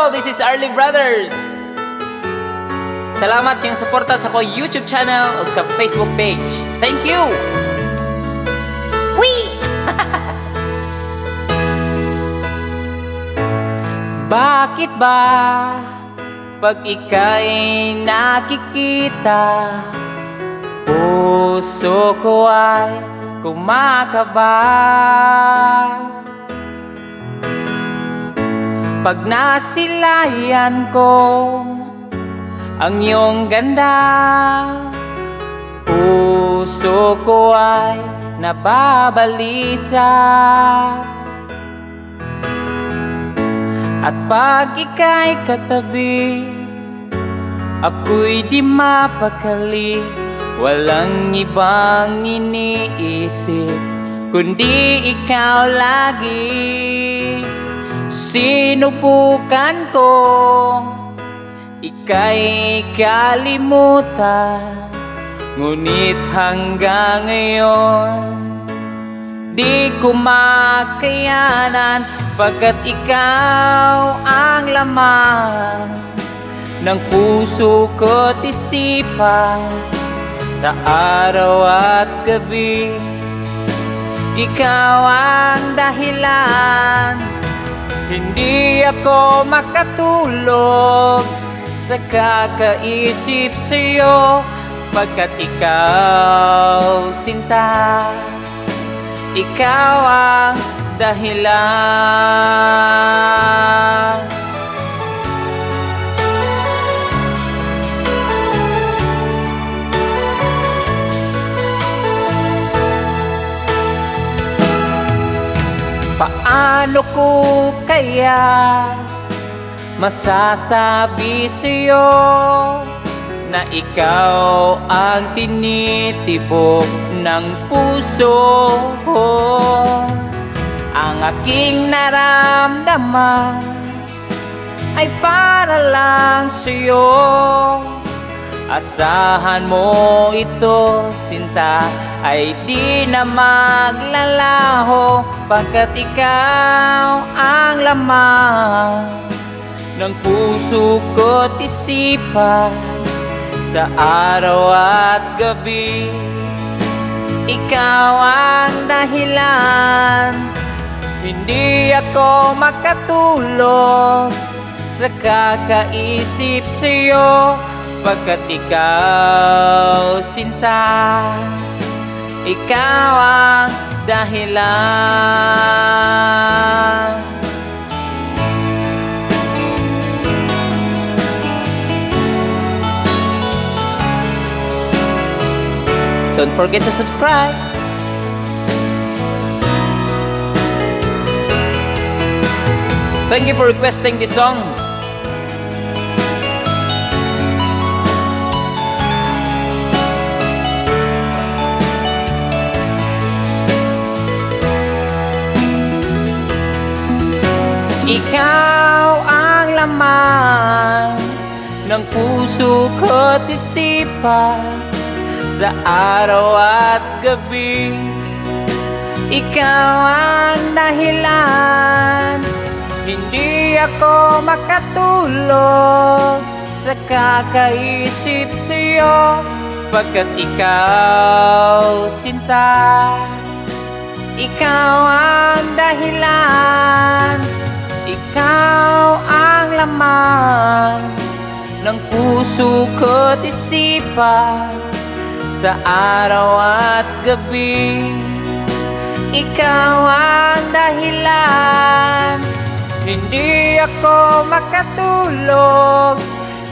Hello, this is Arlie Brothers. Salamat sa iyong suporta sa ko YouTube channel o sa Facebook page. Thank you! Whee! Bakit ba pag ika'y nakikita, puso ko ay kumakaba? Pag nasilayan ko ang iyong ganda, puso ko ay nababalisa. At pag ika'y katabi, ako'y di mapakali. Walang ibang iniisip kundi ikaw lagi. Sinubukan ko ika'y kalimutan, ngunit hanggang ngayon di ko makayanan, pagkat ikaw ang laman ng puso ko't isipan sa araw at gabi. Ikaw ang dahilan, hindi ako makatulog sa kakaisip sa'yo, pagkat ikaw, sinta, ikaw ang dahilan. Paano ko kaya masasabi sa'yo na ikaw ang tinitibok ng puso ko? Ang aking naramdaman ay para lang sa'yo. Asahan mo ito, sinta, ay di na maglalaho, pagkat ikaw ang laman ng puso ko't isipan sa araw at gabi. Ikaw ang dahilan, hindi ako makatulog sa kakaisip sa'yo, pagkat ikaw, sinta, ikaw ang dahilan. Don't forget to subscribe. Thank you for requesting this song. Ikaw ang laman ng puso ko't isipan sa araw at gabi. Ikaw ang dahilan, hindi ako makatulog sa kakaisip sa'yo, pagkat ikaw, sinta, ikaw ang dahilan. Ikaw ang laman ng puso ko't isipan sa araw at gabi. Ikaw ang dahilan, hindi ako makatulog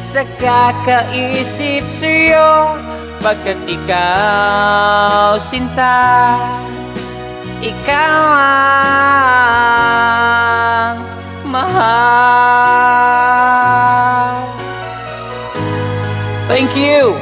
sa kakaisip sa'yo, pagkat ikaw, sinta, ikaw ang mahal. Thank you.